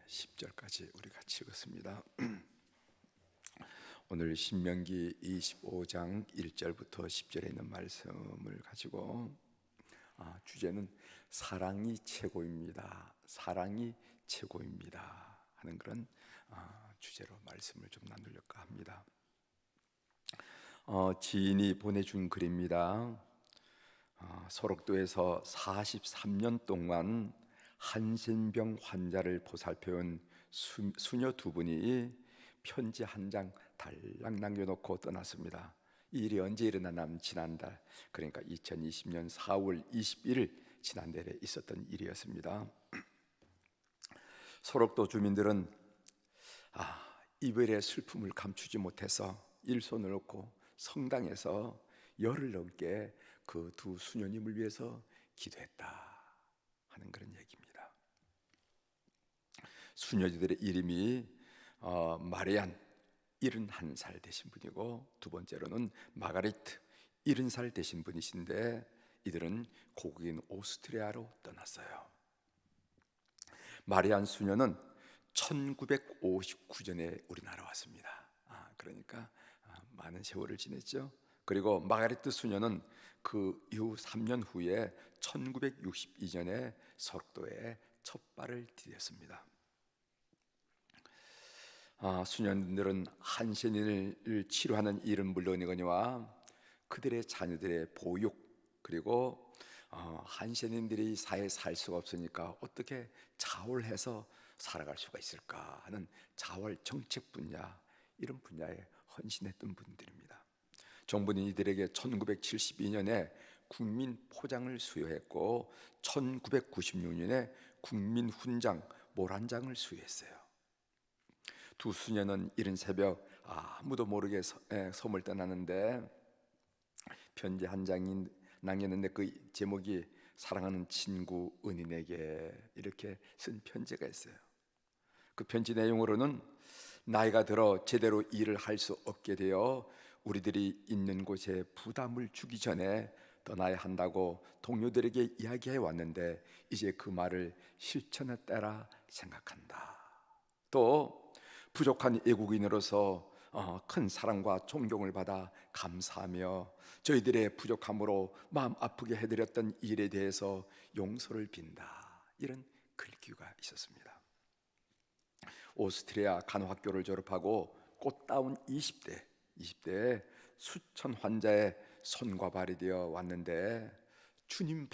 10절까지 우리 같이 읽었습니다. 오늘 신명기 25장 1절부터 10절에 있는 말씀을 가지고 주제는 사랑이 최고입니다. 사랑이 최고입니다 하는 그런 주제로 말씀을 좀 나누려고 합니다. 지인이 보내준 글입니다. 소록도에서 43년 동안 한센병 환자를 보살펴온 수녀 두 분이 편지 한 장 달랑 남겨놓고 떠났습니다. 이 일이 언제 일어나냐면 지난달, 그러니까 2020년 4월 21일 지난달에 있었던 일이었습니다. 소록도 주민들은 이별의 슬픔을 감추지 못해서 일손을 놓고 성당에서 열흘 넘게 그 두 수녀님을 위해서 기도했다 하는 그런 얘기입니다. 수녀들의 이름이 마리안 71살 되신 분이고, 두 번째로는 마가리트 70살 되신 분이신데, 이들은 고국인 오스트리아로 떠났어요. 마리안 수녀는 1959년에 우리나라 왔습니다. 그러니까 많은 세월을 지냈죠. 그리고 마가리트 수녀는 그 이후 3년 후에 1962년에 소록도에 첫 발을 디뎠습니다. 수녀들은 한센인을 치료하는 일은 물론이거니와 그들의 자녀들의 보육, 그리고 한센인들이 사회에 살 수가 없으니까 어떻게 자활해서 살아갈 수가 있을까 하는 자활 정책 분야, 이런 분야에 헌신했던 분들입니다. 정부는 이들에게 1972년에 국민 포장을 수여했고 1996년에 국민 훈장 모란장을 수여했어요. 두 수녀는 이른 새벽 아무도 모르게 섬을 떠나는데 편지 한 장이 남겼는데 그 제목이 사랑하는 친구 은인에게, 이렇게 쓴 편지가 있어요. 그 편지 내용으로는 나이가 들어 제대로 일을 할 수 없게 되어 우리들이 있는 곳에 부담을 주기 전에 떠나야 한다고 동료들에게 이야기해 왔는데 이제 그 말을 실천할 때라 생각한다. 또 부족한 외국인으로서 큰 사랑과 존경을 받아 감사하며 저희들의 부족함으로 마음 아프게 해드렸던 일에 대해서 용서를 빈다, 이런 글귀가 있었습니다. 오스트리아 간호학교를 졸업하고 꽃다운 20대에 수천 환자의 손과 발이 되어 왔는데 주님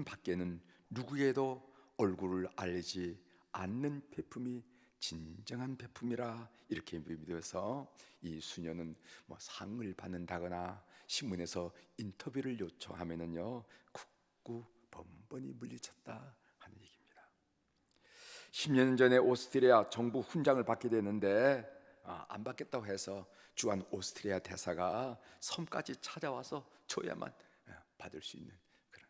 밖에는 누구에도 얼굴을 알리지 않는 베품이 진정한 베품이라, 이렇게 믿어서 이 수녀는 상을 받는다거나 신문에서 인터뷰를 요청하면은요 굳고 번번이 물리쳤다 하는 얘기입니다. 10년 전에 오스트리아 정부 훈장을 받게 되는데 안 받겠다고 해서 주한 오스트리아 대사가 섬까지 찾아와서 줘야만 받을 수 있는 그런,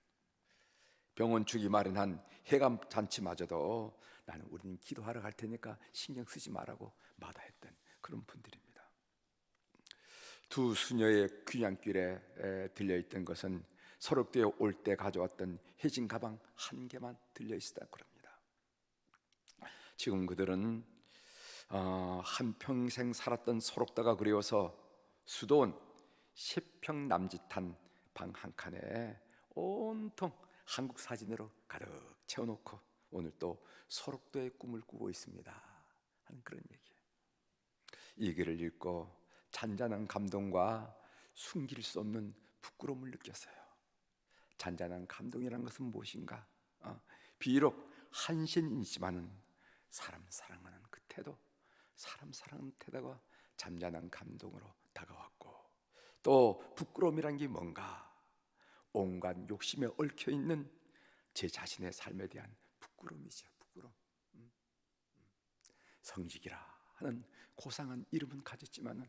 병원 측이 마련한 해감 잔치마저도 나는 우리는 기도하러 갈 테니까 신경 쓰지 말라고 마다했던 그런 분들입니다. 두 수녀의 귀향길에 들려있던 것은 소록도에 올 때 가져왔던 해진 가방 한 개만 들려있었다고 합니다. 지금 그들은 한평생 살았던 소록도가 그리워서 수도원 10평 남짓한 방 한 칸에 온통 한국 사진으로 가득 채워놓고 오늘 또 소록도의 꿈을 꾸고 있습니다 하는 그런 얘기예요. 이 글을 읽고 잔잔한 감동과 숨길 수 없는 부끄러움을 느꼈어요. 잔잔한 감동이란 것은 무엇인가? 비록 한신이지만은 사람 사랑하는 그 태도, 사람 사랑하는 태도가 잠잠한 감동으로 다가왔고, 또 부끄러움이란 게 뭔가? 온갖 욕심에 얽혀있는 제 자신의 삶에 대한 부끄러움이죠. 부끄러움. 성직이라 하는 고상한 이름은 가졌지만은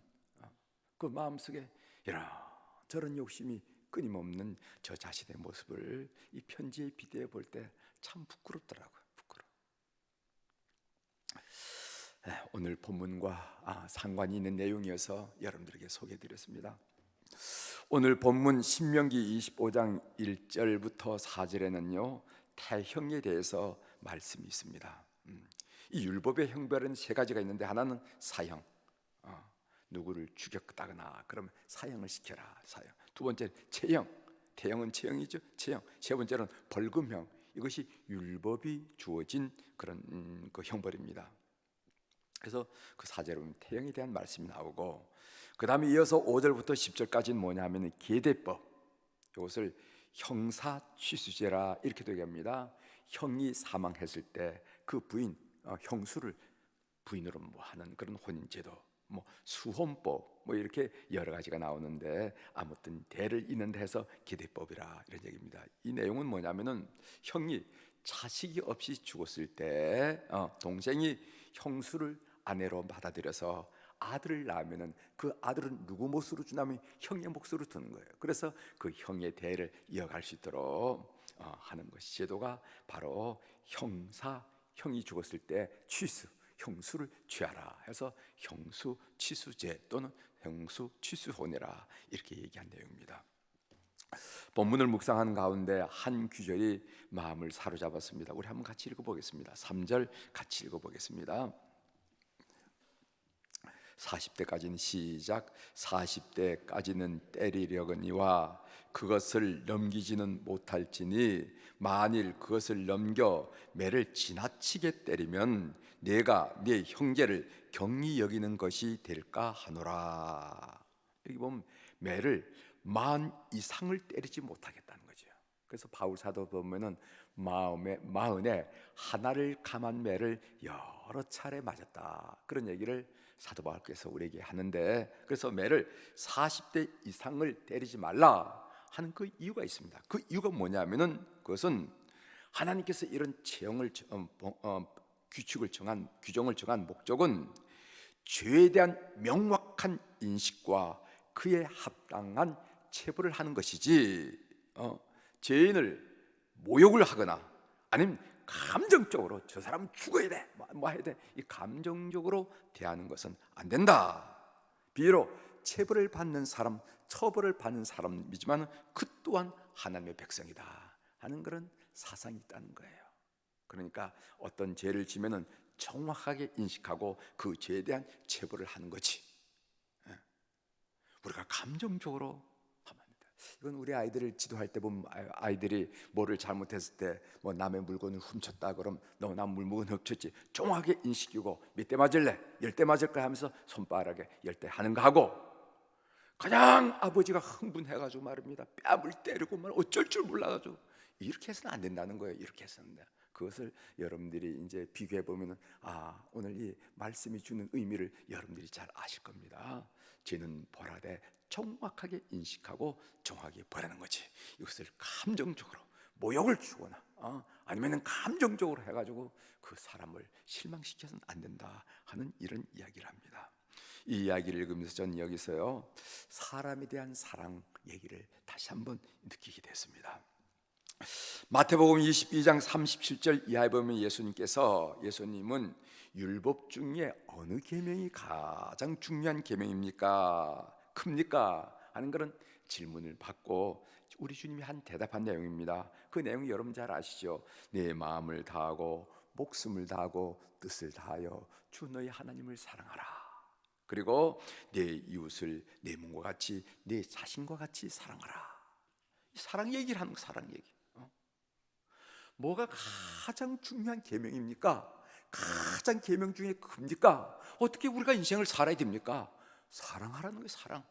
그 마음속에 이런저런 욕심이 끊임없는 저 자신의 모습을 이 편지에 비대해 볼 때 참 부끄럽더라고요. 오늘 본문과 상관이 있는 내용이어서 여러분들에게 소개해드렸습니다. 오늘 본문 신명기 25장 1절부터 4절에는요 태형에 대해서 말씀이 있습니다. 이 율법의 형벌은 세 가지가 있는데, 하나는 사형, 누구를 죽였다거나 그러면 사형을 시켜라, 사형. 두 번째 체형, 태형은 체형이죠, 체형. 세 번째는 벌금형. 이것이 율법이 주어진 그런 그 형벌입니다. 그래서 그 4절에 보면 태형에 대한 말씀이 나오고, 그 다음에 이어서 5절부터 10절까지는 뭐냐 하면 계대법, 이것을 형사취수제라 이렇게 되게 합니다. 형이 사망했을 때 그 부인, 형수를 부인으로 뭐 하는 그런 혼인제도, 뭐 수혼법, 뭐 이렇게 여러 가지가 나오는데, 아무튼 대를 잇는 데서 계대법이라 이런 얘기입니다. 이 내용은 뭐냐면은 형이 자식이 없이 죽었을 때 동생이 형수를 아내로 받아들여서 아들을 낳으면은 그 아들은 누구 몫으로 주냐면 형의 몫으로 두는 거예요. 그래서 그 형의 대를 이어갈 수 있도록 하는 것이 제도가 바로 형이 죽었을 때 취수, 형수를 취하라 해서 형수 취수제 또는 형수 취수혼이라 이렇게 얘기한 내용입니다. 본문을 묵상하는 가운데 한 구절이 마음을 사로잡았습니다. 우리 한번 같이 읽어보겠습니다. 3절 같이 읽어보겠습니다. 40대까지는 시작. 40대까지는 때리려거니와 그것을 넘기지는 못할지니 만일 그것을 넘겨 매를 지나치게 때리면 내가 네 형제를 경히 여기는 것이 될까 하노라. 여기 보면 매를 만 이상을 때리지 못하겠다는 거죠. 그래서 바울 사도 보면은 마흔에 하나를 감한 매를 여러 차례 맞았다, 그런 얘기를 사도 바울께서 우리에게 하는데, 그래서 매를 40대 이상을 때리지 말라 하는 그 이유가 있습니다. 그 이유가 뭐냐면은 그것은 하나님께서 이런 규정을 정한 목적은 죄에 대한 명확한 인식과 그에 합당한 체벌을 하는 것이지, 죄인을 모욕을 하거나 아니면 감정적으로 저 사람 죽어야 돼, 뭐 해야 돼, 이 감정적으로 대하는 것은 안 된다. 비록 처벌을 받는 사람이지만 그 또한 하나님의 백성이다 하는 그런 사상이 있다는 거예요. 그러니까 어떤 죄를 지면은 정확하게 인식하고 그 죄에 대한 처벌을 하는 거지, 우리가 감정적으로 하면 안 된다. 이건 우리 아이들을 지도할 때 보면, 아이들이 뭐를 잘못했을 때 뭐 남의 물건을 훔쳤다 그럼 너 남 물건 훔쳤지, 정확하게 인식이고 몇 대 맞을래, 10대 맞을 거야 하면서 손바닥에 10대 하는 거 하고, 그냥 아버지가 흥분해가지고 말입니다, 뺨을 때리고 말 어쩔 줄 몰라가지고 이렇게 해서는 안 된다는 거예요. 이렇게 해서는. 그것을 여러분들이 이제 비교해 보면은 오늘 이 말씀이 주는 의미를 여러분들이 잘 아실 겁니다. 죄는 벌하되 정확하게 인식하고 정확하게 벌하는 거지, 이것을 감정적으로 모욕을 주거나 아니면 감정적으로 해가지고 그 사람을 실망시켜서는 안 된다 하는 이런 이야기를 합니다. 이 이야기를 읽으면서 저는 여기서요 사람에 대한 사랑 얘기를 다시 한번 느끼게 됐습니다. 마태복음 22장 37절 이하에 보면 예수님은 율법 중에 어느 계명이 가장 중요한 계명입니까? 큽니까? 하는 그런 질문을 받고 우리 주님이 한 대답한 내용입니다. 그 내용이 여러분 잘 아시죠? 내 마음을 다하고 목숨을 다하고 뜻을 다하여 주 너희 하나님을 사랑하라. 그리고 내 이웃을 내 몸과 같이 내 자신과 같이 사랑하라. 사랑 얘기를 하는 거, 사랑 얘기. 뭐가 가장 중요한 계명입니까? 가장 계명 중에 큽니까? 어떻게 우리가 인생을 살아야 됩니까? 사랑하라는 거예요. 사랑.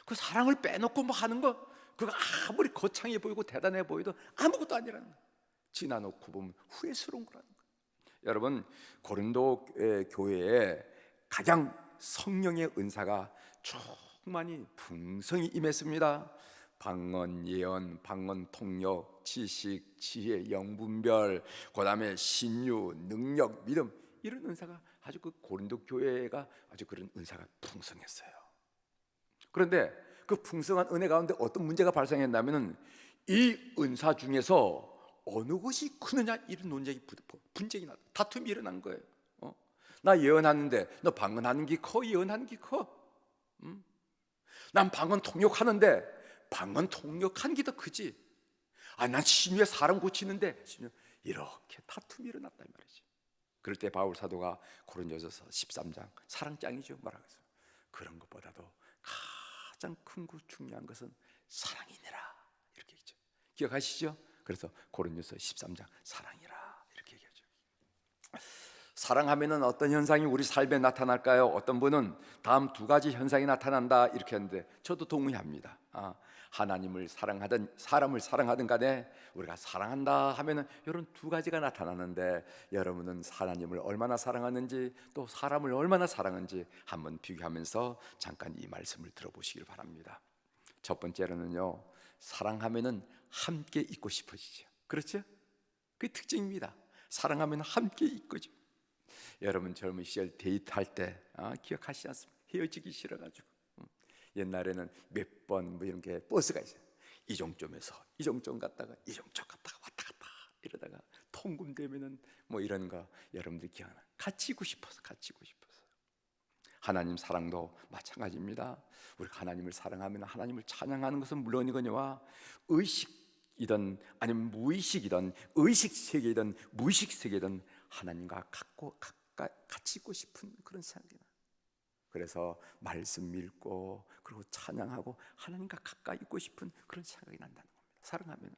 그 사랑을 빼놓고 뭐 하는 거, 그거 아무리 거창해 보이고 대단해 보여도 아무것도 아니라는 거예요. 지나놓고 보면 후회스러운 거라는 거예요. 여러분, 고린도 교회에 가장 성령의 은사가 충만히 풍성히 임했습니다. 방언, 예언, 방언 통역, 지식, 지혜, 영분별, 그 다음에 신유, 능력, 믿음, 이런 은사가 아주 그 고린도 교회가 아주 그런 은사가 풍성했어요. 그런데 그 풍성한 은혜 가운데 어떤 문제가 발생했냐면은 이 은사 중에서 어느 것이 크느냐 이런 분쟁이 나, 다툼이 일어난 거예요. 나 예언하는데 너 방언하는 게 커, 예언하는 게 커? 난 방언 통역하는데 방언 통역하는 게 더 크지. 난 신유에 사람 고치는데 이렇게 다툼이 일어났단 말이지. 그럴 때 바울 사도가 고린도전서 13장 사랑장이죠 뭐라고 해서 그런 것보다도 가장 큰 거 중요한 것은 사랑이니라 이렇게 얘기죠. 기억하시죠? 그래서 고린도전서 13장 사랑이라 이렇게 얘기하죠. 사랑하면은 어떤 현상이 우리 삶에 나타날까요? 어떤 분은 다음 두 가지 현상이 나타난다 이렇게 하는데 저도 동의합니다. 하나님을 사랑하든 사람을 사랑하든 간에 우리가 사랑한다 하면은 이런 두 가지가 나타나는데 여러분은 하나님을 얼마나 사랑하는지 또 사람을 얼마나 사랑하는지 한번 비교하면서 잠깐 이 말씀을 들어보시길 바랍니다. 첫 번째로는요, 사랑하면은 함께 있고 싶어지죠. 그렇죠? 그 특징입니다. 사랑하면 함께 있고죠. 여러분 젊은 시절 데이트할 때 기억하시지 않습니까? 헤어지기 싫어가지고 옛날에는 몇 번 뭐 이런 게 버스가 있어요. 이종점에서 이종점 갔다가 이종점 갔다가 왔다 갔다 이러다가 통금되면은 뭐 이런 거 여러분들 기억나? 같이 있고 싶어서 같이 있고 싶어서. 하나님 사랑도 마찬가지입니다. 우리가 하나님을 사랑하면 하나님을 찬양하는 것은 물론이거니와 의식이든 아니면 무의식이든 의식 세계이든 무의식 세계이든 하나님과 같이 있고 싶은 그런 생각이 나. 그래서 말씀 읽고 그리고 찬양하고 하나님과 가까이 있고 싶은 그런 생각이 난다는 겁니다. 사랑하면.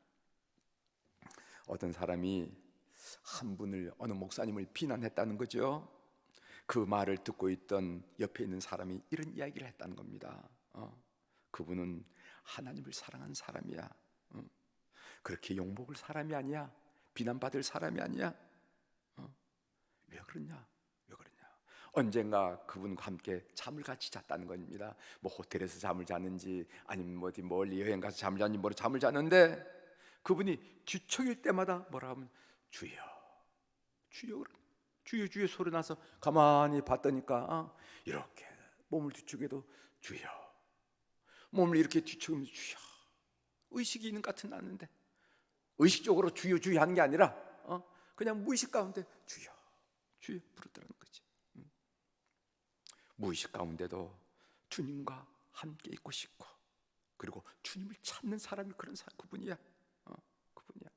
어떤 사람이 한 분을 어느 목사님을 비난했다는 거죠. 그 말을 듣고 있던 옆에 있는 사람이 이런 이야기를 했다는 겁니다. 그분은 하나님을 사랑하는 사람이야. 그렇게 욕먹을 사람이 아니야. 비난받을 사람이 아니야. 왜 그러냐? 왜 그러냐? 언젠가 그분과 함께 잠을 같이 잤다는 겁니다. 뭐 호텔에서 잠을 자는지 아니면 뭐 어디 멀리 여행 가서 잠을 자는지 모르 잠을 잤는데 그분이 뒤척일 때마다 뭐라 하면 주여, 주여, 주여, 주여 소리 나서 가만히 봤더니까 이렇게 몸을 뒤척여도 주여, 몸을 이렇게 뒤척이면 주여. 의식이 있는 것 같은 나는데 의식적으로 주여 주여 하는 게 아니라 그냥 무의식 가운데 주여 주여 부르더라는 거지. 무의식 가운데도 주님과 함께 있고 싶고 그리고 주님을 찾는 사람이 그런 사람 그분이야. 그분이야.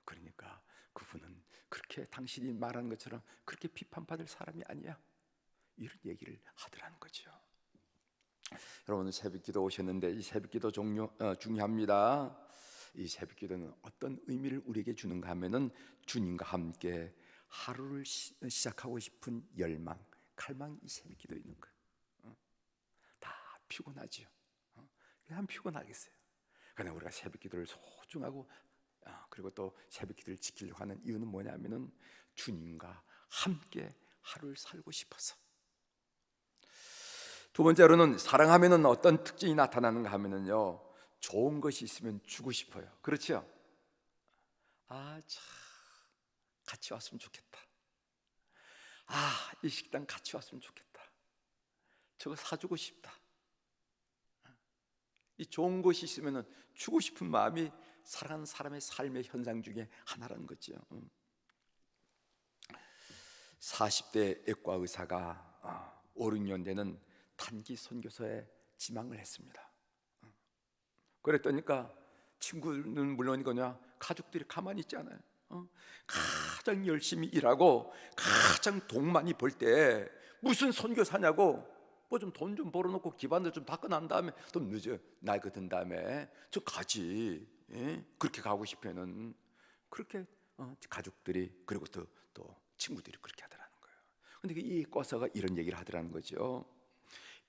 그러니까 그분은 그렇게 당신이 말하는 것처럼 그렇게 비판받을 사람이 아니야. 이런 얘기를 하더라는 거죠. 여러분 새벽기도 오셨는데 이 새벽기도 중요합니다. 이 새벽기도는 어떤 의미를 우리에게 주는가 하면은 주님과 함께 하루를 시작하고 싶은 열망, 갈망이 이 새벽기도에 있는 거예요. 다 피곤하죠. 안 피곤하겠어요. 그러나 우리가 새벽기도를 소중하고 그리고 또 새벽기도를 지키려고 하는 이유는 뭐냐면은 주님과 함께 하루를 살고 싶어서. 두 번째로는 사랑하면은 어떤 특징이 나타나는가 하면은요, 좋은 것이 있으면 주고 싶어요. 그렇죠? 참 같이 왔으면 좋겠다. 이 식당 같이 왔으면 좋겠다. 저거 사주고 싶다. 이 좋은 것이 있으면은 주고 싶은 마음이 사랑하는 사람의 삶의 현상 중에 하나라는 거죠. 40대 외과 의사가 5, 6년 되는 단기 선교사에 지망을 했습니다. 그랬더니까 친구는 물론이거냐 가족들이 가만히 있지 않아요. 가장 열심히 일하고 가장 돈 많이 벌 때 무슨 선교사냐고 뭐 좀 돈 좀 벌어놓고 기반을 좀 닦아 난 다음에 좀 늦어 나이가 든 다음에 저 가지. 그렇게 가고 싶으면은 그렇게 가족들이 그리고 또 친구들이 그렇게 하더라는 거예요. 근데 이 과서가 이런 얘기를 하더라는 거죠.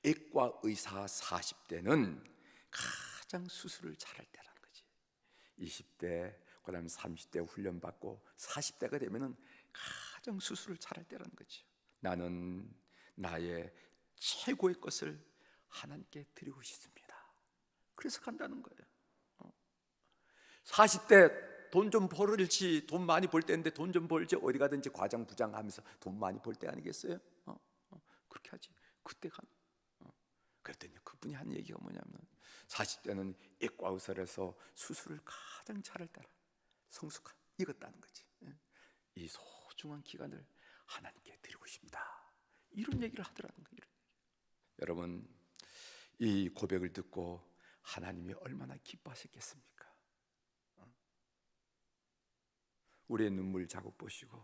외과 의사 40대는 가장 수술을 잘할 때라는 거지. 20대 그다음에 30대 훈련받고 40대가 되면은 가장 수술을 잘할 때라는 거죠. 나는 나의 최고의 것을 하나님께 드리고 싶습니다. 그래서 간다는 거예요. 40대 돈 좀 벌을지 돈 많이 벌 때인데 돈 좀 벌지 어디 가든지 과장부장하면서 돈 많이 벌 때 아니겠어요? 그렇게 하지. 그때 간. 그랬더니 그분이 한 얘기가 뭐냐면 40대는 외과 의사라서 수술을 가장 잘할 때라 성숙한 익었다는 거지. 이 소중한 기간을 하나님께 드리고 싶다. 이런 얘기를 하더라는 거예요. 여러분 이 고백을 듣고 하나님이 얼마나 기뻐하셨겠습니까? 우리의 눈물 자국 보시고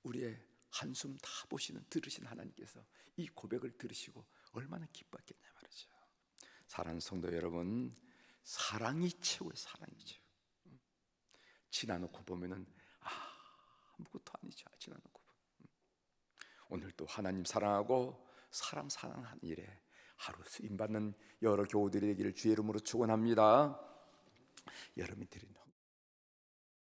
우리의 한숨 다 보시는 들으신 하나님께서 이 고백을 들으시고 얼마나 기뻤겠냐 말이죠. 사랑하는 성도 여러분, 사랑이 최고의 사랑이죠. 지나놓고 보면은 아무것도 아니죠. 지나놓고 보면. 오늘도 하나님 사랑하고 사람 사랑하는 일에 하루 쓰임받는 여러 교우들이 되기를 주의 이름으로 축원합니다. 여러분들이